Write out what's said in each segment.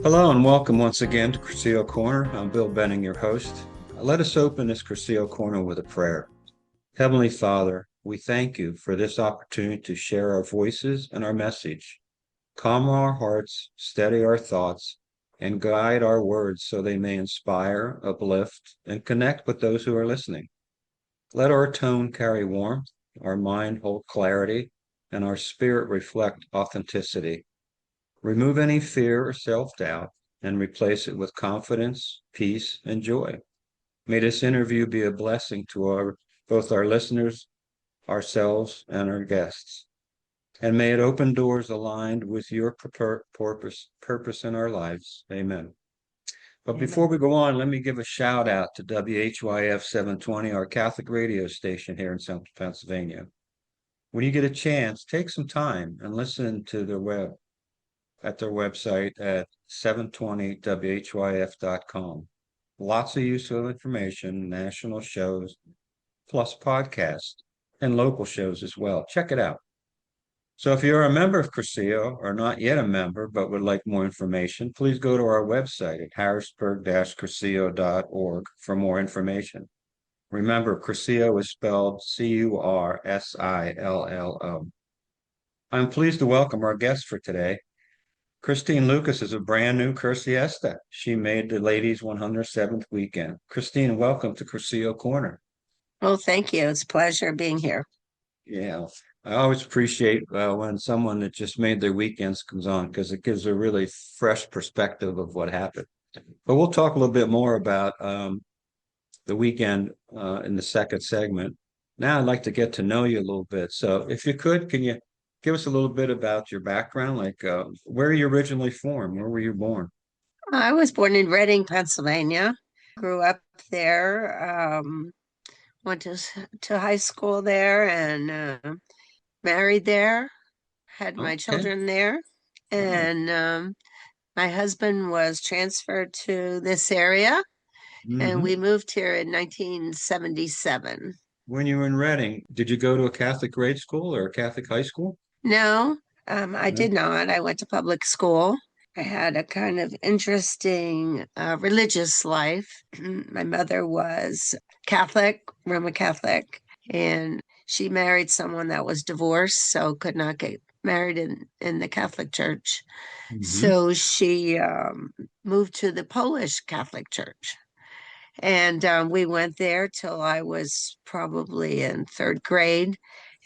Hello and welcome once again to Cursillo Corner. I'm Bill Benning, your host. Let us open this Cursillo Corner with a prayer. Heavenly Father, we thank you for this opportunity to share our voices and our message. Calm our hearts, steady our thoughts, and guide our words so they may inspire, uplift, and connect with those who are listening. Let our tone carry warmth, our mind hold clarity, and our spirit reflect authenticity. Remove any fear or self-doubt and replace it with confidence, peace, and joy. May this interview be a blessing to both our listeners, ourselves, and our guests. And may it open doors aligned with your purpose in our lives. Amen. But before we go on, let me give a shout out to WHYF 720, our Catholic radio station here in Central Pennsylvania. When you get a chance, take some time and listen to their website at 720whyf.com. Lots of useful information, national shows, plus podcasts, and local shows as well. Check it out. So if you're a member of Cursillo or not yet a member but would like more information, please go to our website at harrisburg-cursillo.org for more information. Remember, Cursillo is spelled Cursillo. I'm pleased to welcome our guest for today. Christine Leukus is a brand new Cursiesta. She made the ladies' 107th weekend. Christine, welcome to Cursillo Corner. Oh, thank you. It's a pleasure being here. Yeah, I always appreciate when someone that just made their weekends comes on because it gives a really fresh perspective of what happened. But we'll talk a little bit more about the weekend in the second segment. Now I'd like to get to know you a little bit. So if you could, can you give us a little bit about your background? Like where are you originally from? Where were you born? I was born in Reading, Pennsylvania. Grew up there. Went to high school there and married there. Had my Okay. children there. Wow. And my husband was transferred to this area, and Hmm. we moved here in 1977. When you were in Reading, did you go to a Catholic grade school or a Catholic high school? No, I No. did not. I went to public school. I had a kind of interesting religious life. My mother was Catholic, Roman Catholic, and she married someone that was divorced, so could not get married in the Catholic Church. Hmm. So she moved to the Polish Catholic Church. And we went there till I was probably in third grade.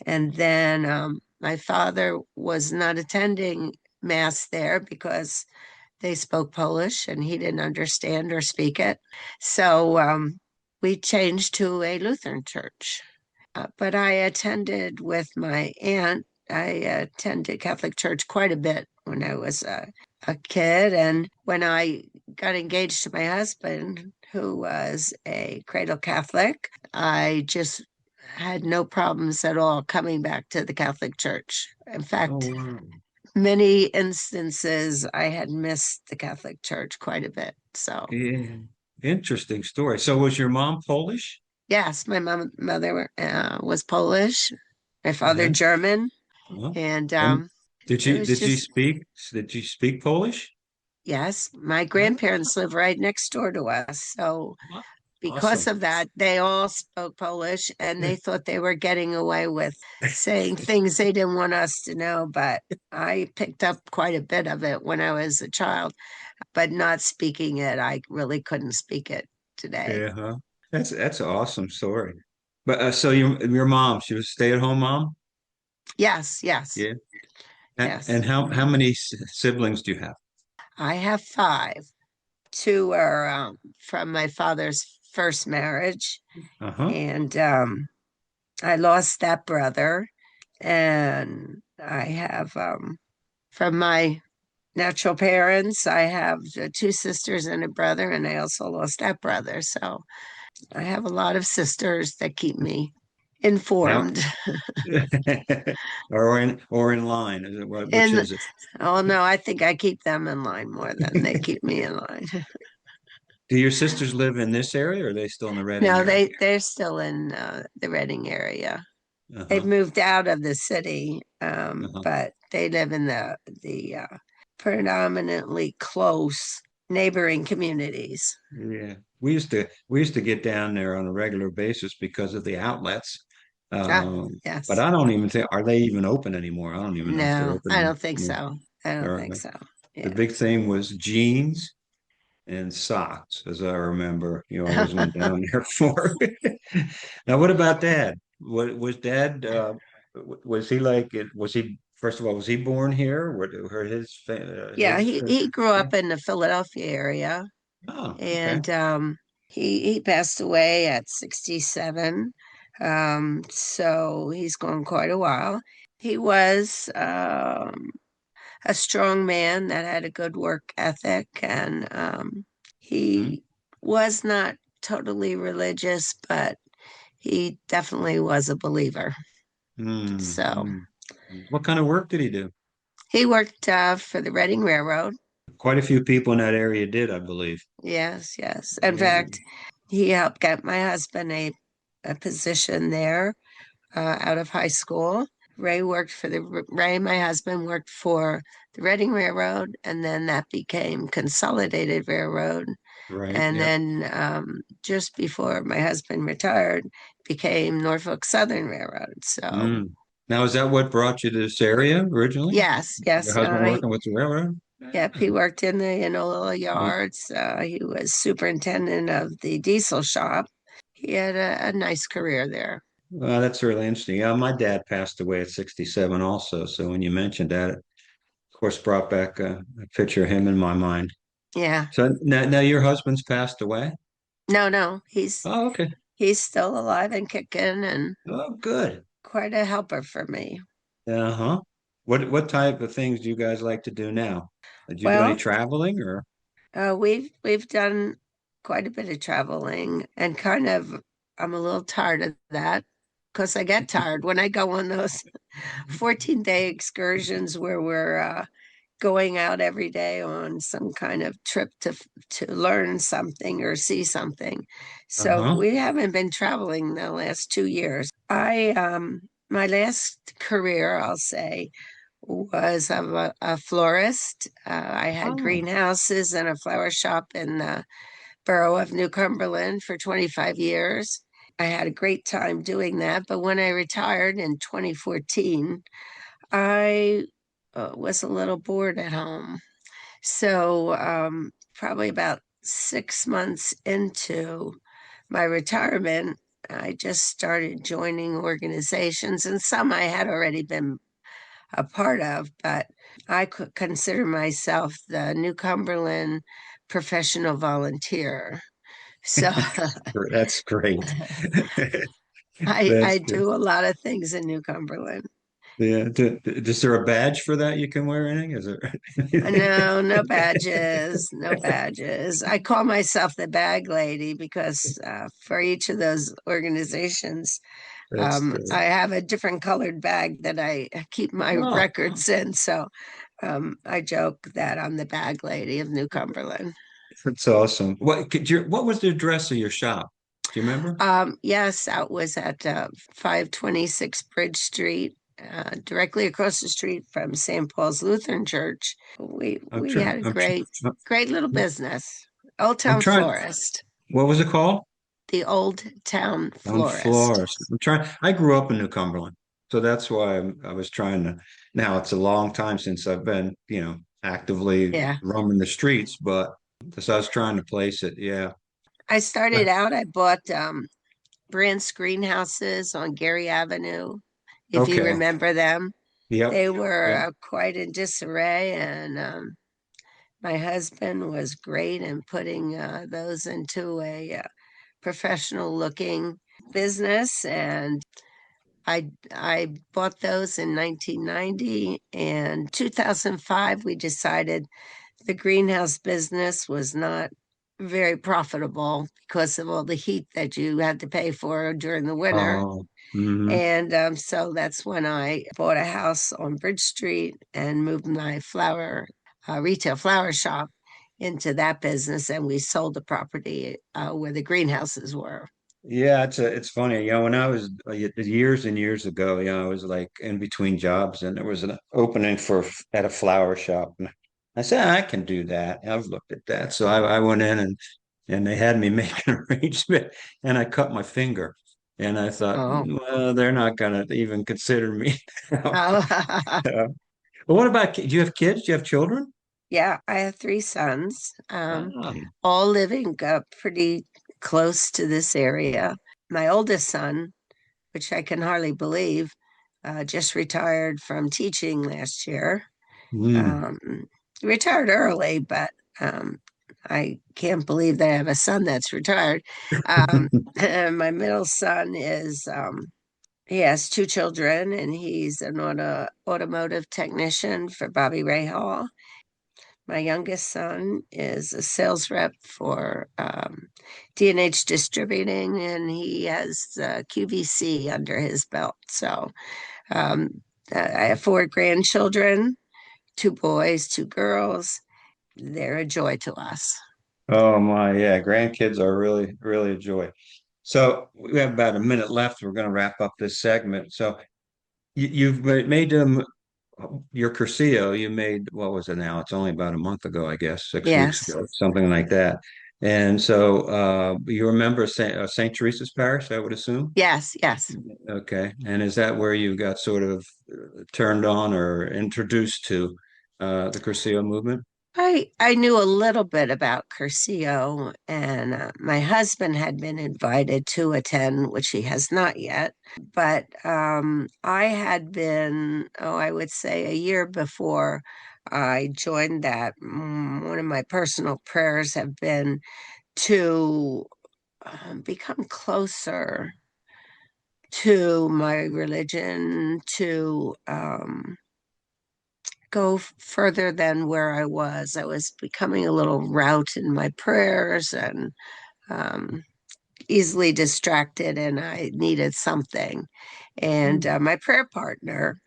And then my father was not attending Mass there because they spoke Polish and he didn't understand or speak it. So we changed to a Lutheran church. But I attended with my aunt. I attended Catholic church quite a bit when I was a kid. And when I got engaged to my husband, who was a cradle Catholic, I just had no problems at all coming back to the Catholic Church. In Oh, fact, wow. many instances I had missed the Catholic Church quite a bit. So, Yeah. Interesting story. So was your mom Polish? yes, my mother was Polish, my father Uh-huh. German, Uh-huh. and And did it you was did you just, speak did you speak Polish? yes, my Huh? grandparents live right next door to us. So, because Awesome. of that, they all spoke Polish and they thought they were getting away with saying things they didn't want us to know. But I picked up quite a bit of it when I was a child, but not speaking it. I really couldn't speak it today. Yeah, huh? That's an awesome story. But so your mom, she was a stay-at-home mom? Yes, yes, Yeah. yes. And how many siblings do you have? I have five. Two are from my father's first marriage, Uh-huh. and I lost that brother. And I have from my natural parents, I have two sisters and a brother, and I also lost that brother. So I have a lot of sisters that keep me How informed. or in line, is it which And is it? oh no, I think I keep them in line more than they keep me in line. Do your sisters live in this area or are they still in the Reading No, area? they're still in the Reading area. They've Uh-huh. moved out of the city, Uh-huh. but they live in the predominantly close neighboring communities. Yeah. We used to get down there on a regular basis because of the outlets. Ah, But yes. I don't even think, are they even open anymore? I don't even know if they're No, I open. don't think Yeah. so. I All don't think right. so. The Yeah. big thing was jeans and socks, as I remember. You always went down there for. Now, what about Dad? What was Dad? Was he like? Was he first of all? Was he born here? Were Yeah, he grew yeah? up in the Philadelphia area, Oh, okay. and he passed away at 67. So he's gone quite a while. He was a strong man that had a good work ethic, and Mm, he was not totally religious, but he definitely was a believer. mm, So mm. What kind of work did he do? he worked for the Reading Railroad. Quite a few people in that area did, I believe. Yes, yes. In Yeah, fact, he helped get my husband a position there out of high school. Ray, my husband, worked for the Reading Railroad, and then that became Consolidated Railroad. right. And Yeah. then just before my husband retired, became Norfolk Southern Railroad. So, Mm. Now, is that what brought you to this area originally? yes, Your yes. husband working with the railroad? Yep, he worked in the Enola yards. He was superintendent of the diesel shop. He had a nice career there. Well, that's really interesting. Yeah, my dad passed away at 67 also. So when you mentioned that, it, of course, brought back a picture of him in my mind. Yeah. So now your husband's passed away? No, no, Oh, okay. he's still alive and kicking and Oh, good. quite a helper for me. Uh-huh. What type of things do you guys like to do now? Did you do any Well, traveling or? we've done quite a bit of traveling and kind of I'm a little tired of that because I get tired when I go on those 14-day excursions where we're going out every day on some kind of trip to learn something or see something. So Uh-huh. we haven't been traveling the last 2 years. I my last career, I'll say, was a florist. I had Oh, greenhouses and a flower shop in the borough of New Cumberland for 25 years. I had a great time doing that, but when I retired in 2014, I was a little bored at home. So, probably about 6 months into my retirement, I just started joining organizations, and some I had already been a part of, but I could consider myself the New Cumberland professional volunteer. So that's great. I That's good. do a lot of things in New Cumberland. Yeah. Is there a badge for that you can wear anything? Is there anything? No, no badges, no badges. I call myself the bag lady because for each of those organizations, That's great. I have a different colored bag that I keep my Oh, records in. So I joke that I'm the bag lady of New Cumberland. that's awesome. What was the address of your shop? Do you remember? Yes, that was at 526 Bridge Street, directly across the street from St. Paul's Lutheran Church. I'm We trying. had a great little business. Old I'm Town trying. Florist, What was it called? the Old Town On Florist. Florist. I'm trying. I grew up in New Cumberland, so that's why I was trying to. Now it's a long time since I've been, actively Yeah. roaming the streets, but so I was trying to place it. Yeah. I started out, I bought Brandt's greenhouses on Gary Avenue, if you Okay. remember them. Yep. They were Yep. quite in disarray, and my husband was great in putting those into a professional looking business. And I bought those in 1990. And 2005, we decided the greenhouse business was not very profitable because of all the heat that you had to pay for during the winter. Oh. Hmm. And so that's when I bought a house on Bridge Street and moved my retail flower shop into that business. And we sold the property where the greenhouses were. Yeah, it's funny. When I was years and years ago, I was like in between jobs, and there was an opening for at a flower shop. I said, I can do that. I've looked at that. So I went in and they had me make an arrangement and I cut my finger. And I thought, Oh, well, they're not going to even consider me now. oh. But what about, do you have kids? Do you have children? Yeah, I have three sons, Oh, all living pretty close to this area. My oldest son, which I can hardly believe, just retired from teaching last year. mm. Um, Retired early, but I can't believe that I have a son that's retired. And my middle son is, he has two children, and he's an automotive technician for Bobby Ray Hall. My youngest son is a sales rep for D&H Distributing, and he has QVC under his belt. So I have four grandchildren, two boys, two girls. They're a joy to us. Oh my, yeah, grandkids are really, really a joy. So we have about a minute left. We're going to wrap up this segment. So you've made your Cursillo. You made what was it now? It's only about a month ago, I guess, 6 weeks Yes, ago, something like that. And so you remember Saint Teresa's Parish, I would assume. yes, yes. Okay, and is that where you got sort of turned on or introduced to the Cursillo movement? I knew a little bit about Cursillo, and my husband had been invited to attend, which he has not yet. But I had been, oh, I would say a year before I joined that. One of my personal prayers have been to become closer to my religion, to go further than where I was. I was becoming a little route in my prayers and um, easily distracted, and I needed something. And my prayer partner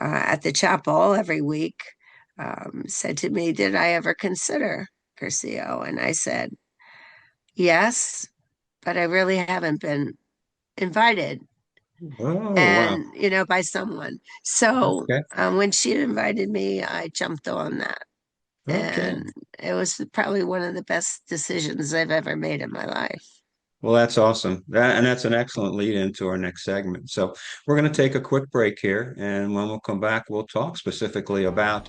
at the chapel every week said to me, "Did I ever consider Curcio?" And I said, "Yes, but I really haven't been invited." Oh, wow. And by someone. So Okay. when she invited me, I jumped on that. Okay. And it was probably one of the best decisions I've ever made in my life. Well, that's awesome. And that's an excellent lead into our next segment. So we're going to take a quick break here, and when we'll come back, we'll talk specifically about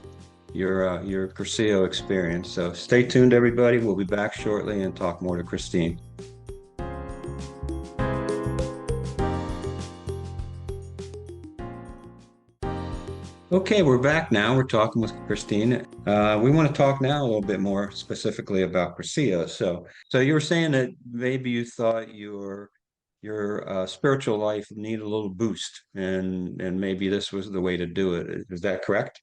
your Cursillo experience. So stay tuned, everybody. We'll be back shortly and talk more to Christine. Okay, we're back now. We're talking with Christine. We want to talk now a little bit more specifically about Cursillo. So you were saying that maybe you thought your spiritual life needed a little boost, and maybe this was the way to do it. Is that correct?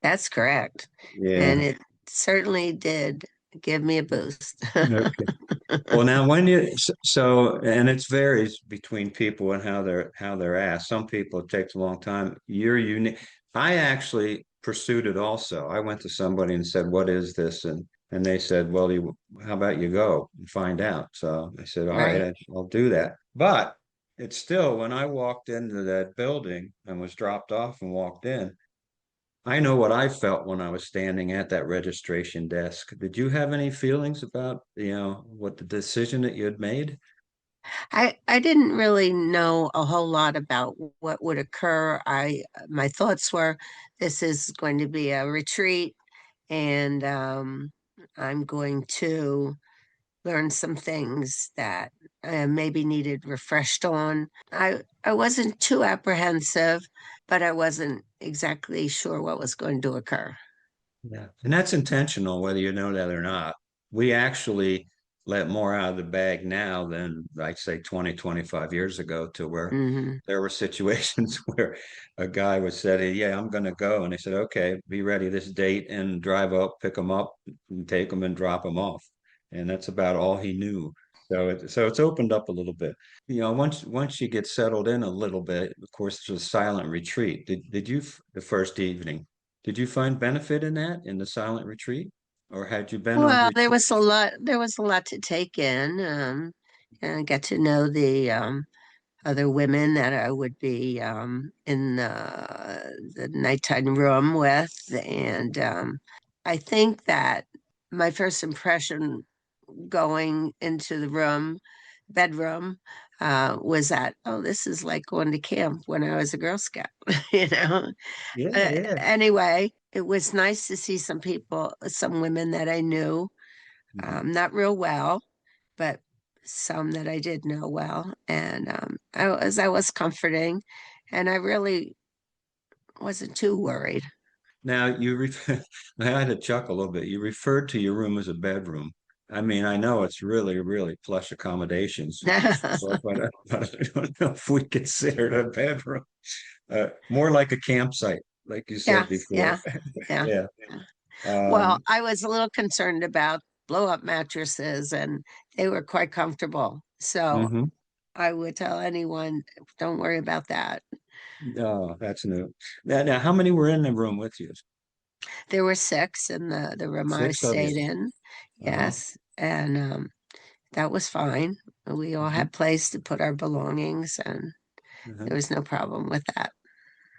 That's correct. And Yeah. it certainly did give me a boost. Okay. Well, now when you so and it varies between people and how they're asked. Some people it takes a long time. You're unique. I actually pursued it also. I went to somebody and said, "What is this?" And they said, "Well, how about you go and find out?" So I said, "All right, Right. I'll do that." But it's still when I walked into that building and was dropped off and walked in, I know what I felt when I was standing at that registration desk. Did you have any feelings about, what the decision that you had made? I didn't really know a whole lot about what would occur. My thoughts were this is going to be a retreat, and I'm going to learned some things that maybe needed refreshed on. I wasn't too apprehensive, but I wasn't exactly sure what was going to occur. Yeah. And that's intentional, whether you know that or not. We actually let more out of the bag now than, I'd say, 20, 25 years ago, to where Hmm. there were situations where a guy was said, "Yeah, I'm going to go." And they said, "Okay, be ready this date and drive up, pick them up, and take them and drop them off." And that's about all he knew. So it's opened up a little bit. Once you get settled in a little bit, of course, it's a silent retreat. Did you the first evening? Did you find benefit in that, in the silent retreat? Or had you been on Well, there retreat? was a lot. There was a lot to take in, and get to know the other women that I would be in the nighttime room with, and I think that my first impression going into the bedroom, was that, oh, this is like going to camp when I was a Girl Scout, you know? Yeah, yeah. Anyway, it was nice to see some people, some women that I knew, Mhm. not real well, but some that I did know well. And I was comforting, and I really wasn't too worried. Now I had to chuckle a little bit. You referred to your room as a bedroom. I mean, I know it's really, really plush accommodations, but I don't know if we consider it a bedroom. More like a campsite, like you said Yeah, before. yeah, yeah. Yeah. Well, Um, I was a little concerned about blow up mattresses, and they were quite comfortable. So mhm. I would tell anyone, don't worry about that. Oh, that's new. Now, how many were in the room with you? There were six in the room I Six of you. stayed in. Uh-huh. Yes. And that was fine. We all Mhm. had place to put our belongings, and Uh-huh. there was no problem with that.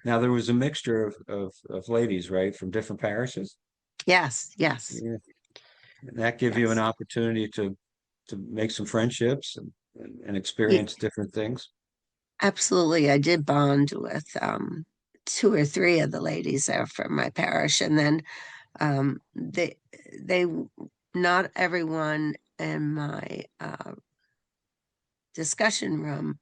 Now there was a mixture of ladies, right, from different parishes. Yes, yes, Yeah. And that give you an yes. opportunity to make some friendships and Ye- experience different things. Absolutely. I did bond with two or three of the ladies there from my parish, and then they not everyone in my discussion room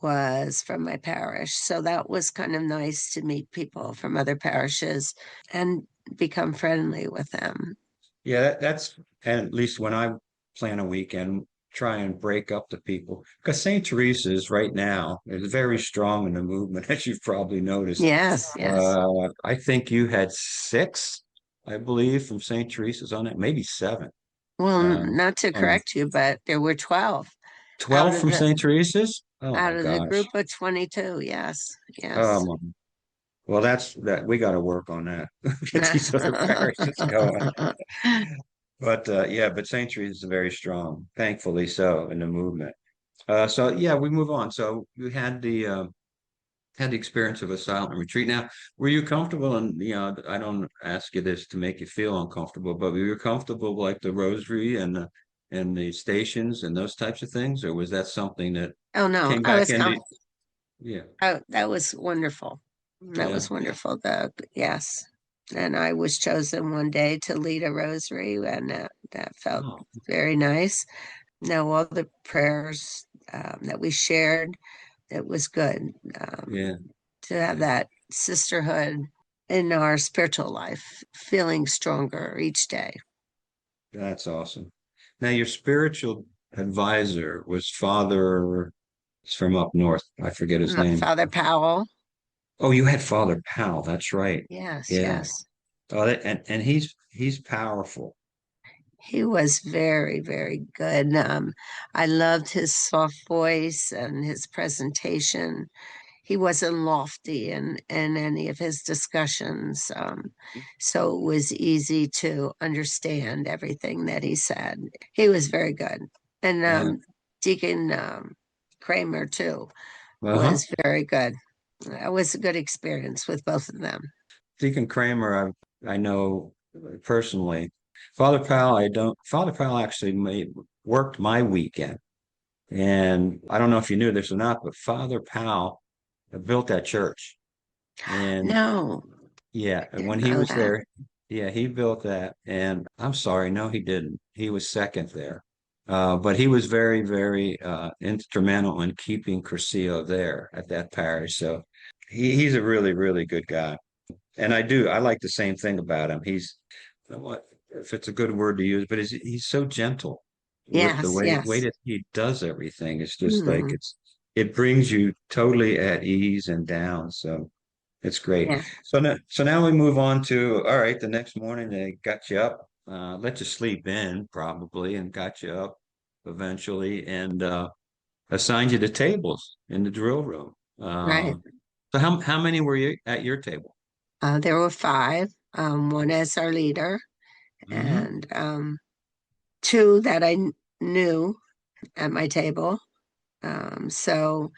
was from my parish, so that was kind of nice to meet people from other parishes and become friendly with them. Yeah, that's and at least when I plan a weekend, try and break up the people because St. Teresa's right now is very strong in the movement, as you've probably noticed. Yes, yes. I think you had six, I believe, from St. Teresa's on it, maybe seven. Well, Um, not to on correct you, but there were 12 out 12 of from the St. Teresa's? Oh out my of the gosh. group of 22. Yes, yes. Well, that's that we got to work on that. Get these other parishes going. But yeah, but St. Teresa's is very strong, thankfully so, in the movement. So yeah, we move on. So you had the experience of a silent retreat. Now, were you comfortable? And I don't ask you this to make you feel uncomfortable, but were you comfortable like the rosary and the stations and those types of things, or was that something that Oh no, came I back was into? com Yeah, oh, that was wonderful. That yeah. was wonderful. Yes. And I was chosen one day to lead a rosary, and that felt Oh, very nice. Now, all the prayers that we shared, it was good yeah, to have yeah. that sisterhood in our spiritual life, feeling stronger each day. That's awesome. Now, your spiritual advisor was Father, it's from up north. I forget his name. Father Powell, Oh, you had Father Powell. That's right. yes, Yeah. yes. Oh, and he's powerful. He was very, very good. I loved his soft voice and his presentation. He wasn't lofty in any of his discussions, so it was easy to understand everything that he said. He was very good. And Yeah. Deacon Kramer, too, Uh-huh. was very good. It was a good experience with both of them. Deacon Kramer, I know personally. Father Powell, I don't. Father Powell actually worked my weekend, and I don't know if you knew this or not, but Father Powell built that church, and No, yeah, I and when didn't he know was that. there, yeah, he built that. And I'm sorry, no, he didn't. He was second there. But he was very, very instrumental in keeping Cursillo there at that parish. So he's a really, really good guy. And I like the same thing about him. He's what if it's a good word to use, but he's so gentle with the Yes, way yes. that he does everything. It's just like Hmm. it brings you totally at ease and down. So it's great. Yeah, So now we move on to, all right, the next morning they got you up, let you sleep in probably and got you up eventually and assigned you to tables in the drill room. right. So how many were you at your table? There were five, one as our leader, Hmm. and two that knew at my table. So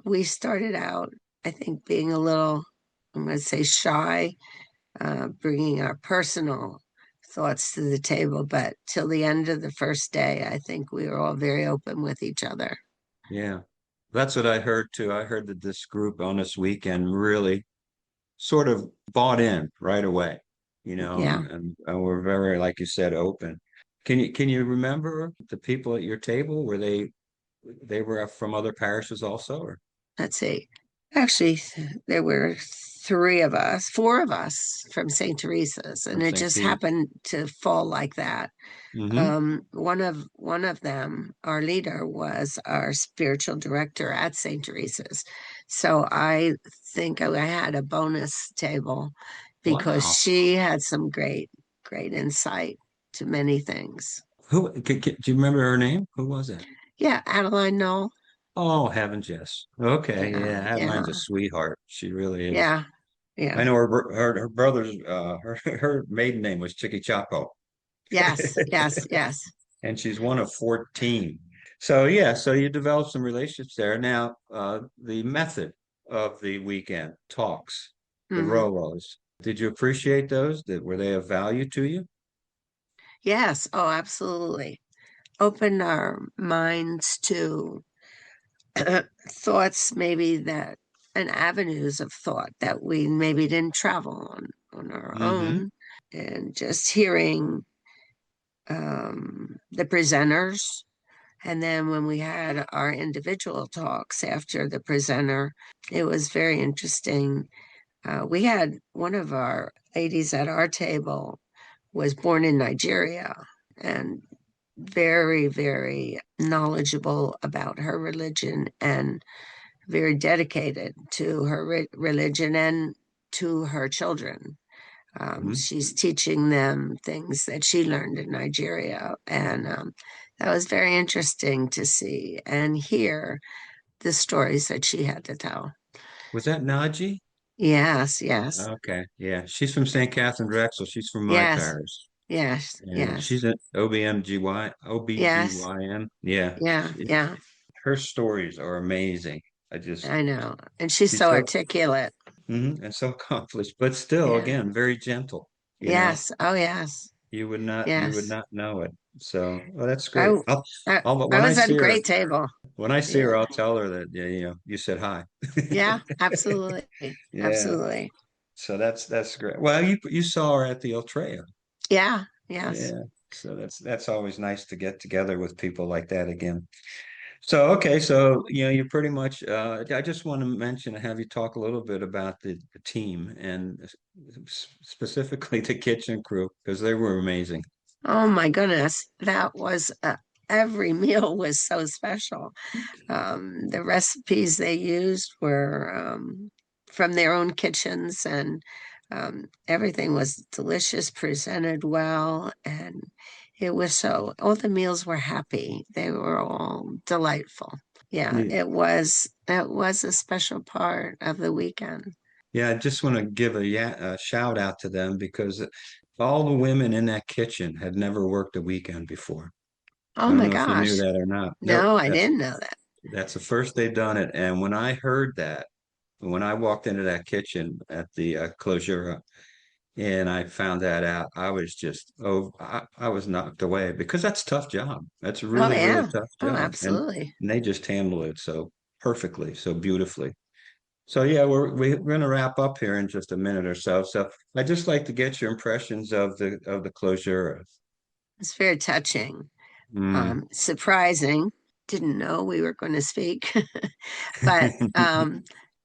we started out, I think, being a little, I'm going to say, shy, bringing our personal thoughts to the table, but till the end of the first day, I think we were all very open with each other. Yeah. That's what I heard too. I heard that this group on this weekend really sort of bought in right away, Yeah, and we're very, like you said, open. Can you remember the people at your table? They were from other parishes also, or let's see. Actually, there were three of us, four of us from St. Teresa's, and from it St. just Pete? happened to fall like that. Mm-hmm. One of them, our leader, was our spiritual director at St. Teresa's. So I think I had a bonus table because Wow. she had some great insight to many things. Do you remember her name? Who was it? Yeah, Adeline, no. Oh, heavens, yes. Okay, Yeah, yeah, Adeline's a yeah, sweetheart. She really is. yeah, I yeah. know her brother's her maiden name was Chicky Chapo. Yes, yes, yes. And she's one of 14. So yeah, so you develop some relationships there. Now, the method of the weekend talks, the Hmm. Rolos, did you appreciate those? Were they of value to you? Yes, oh, absolutely. Open our minds to thoughts maybe that and avenues of thought that we maybe didn't travel on our Mm-hmm. own, and just hearing the presenters, and then when we had our individual talks after the presenter, it was very interesting. We had one of our ladies at our table was born in Nigeria and very knowledgeable about her religion and very dedicated to her religion and to her children. Mm-hmm. She's teaching them things that she learned in Nigeria. And that was very interesting to see and hear the stories that she had to tell. Was that Naji? Yes, yes, Okay, yeah. She's from St. Catherine Drexel. She's from my yes, parish. yes, And yes, she's an yes, OBGYN. Yeah. yeah, yeah, Her stories are amazing. I just, I know. And she's she's so so, articulate. and so accomplished, but still, Yeah. again, very gentle. You know, Yes. Oh, yes. you would Yes. not know it. So, well, that's I, great. But I when I was at a see her, great table. I'll Yeah. tell her that, yeah, you said hi. Yeah, absolutely. Yeah. Absolutely. So that's great. Well, you saw her at the Ultrea. Yeah. Yes. Yeah. So that's always nice to get together with people like that again. So okay, so you pretty much. I just want to mention, have you talk a little bit about the team and specifically the kitchen crew because they were amazing. Oh my goodness. That was every meal was so special. The recipes they used were from their own kitchens, and everything was delicious, presented well, and it was so, all the meals were happy. They were all delightful. Yeah, Yeah, it was a special part of the weekend. yeah. I just want to give a shout out to them because all the women in that kitchen had never worked a weekend before. Oh I don't my know if you knew gosh. that or not. Nope, No, I didn't know that. that's the first they've done it. And when I heard that, when I walked into that kitchen at the closure and I found that out, I was just, I was knocked away because that's a tough job. That's a Oh really yeah. tough Oh, job. absolutely. And they just handle it so perfectly, so beautifully. So yeah, we're going to wrap up here in just a minute or so. So I'd just like to get your impressions of the closure. It's very touching. Mm. Surprising. Didn't know we were going to speak, but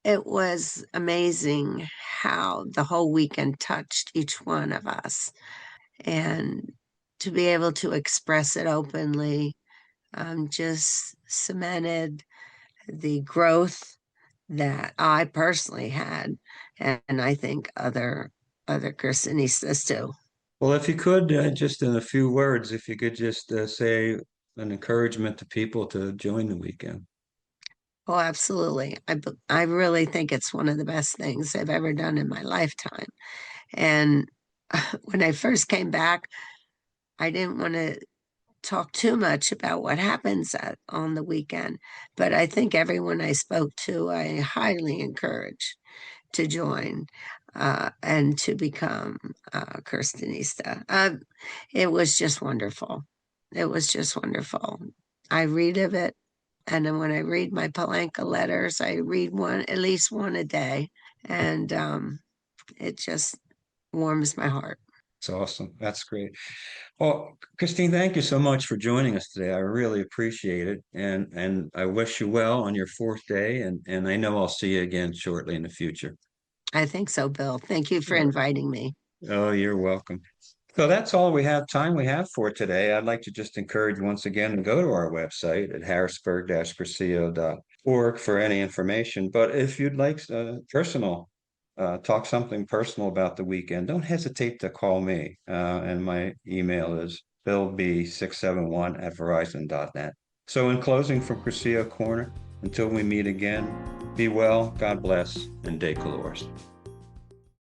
it was amazing how the whole weekend touched each one of us, and to be able to express it openly just cemented the growth that I personally had, and I think other Kirsinistas too. Well, if you could, just in a few words, if you could just say an encouragement to people to join the weekend. Oh, absolutely. I really think it's one of the best things I've ever done in my lifetime. And when I first came back, I didn't want to talk too much about what happens on the weekend, but I think everyone I spoke to, I highly encourage to join. and to become Kirstenista. It was just wonderful. It was just wonderful. I read of it, and then when I read my Palanca letters, I read one, at least one a day, and it just warms my heart. It's awesome. That's great. Well, Christine, thank you so much for joining us today. I really appreciate it. And I wish you well on your fourth day. And I know I'll see you again shortly in the future. I think so, Bill. Thank you for All right. inviting me. Oh, you're welcome. So that's all we have for today. I'd like to just encourage you once again to go to our website at harrisburg-cursillo.org for any information. But if you'd like talk something personal about the weekend, don't hesitate to call me. And my email is billb671@verizon.net. So in closing from Cursillo Corner, until we meet again, be well, God bless, and de colores.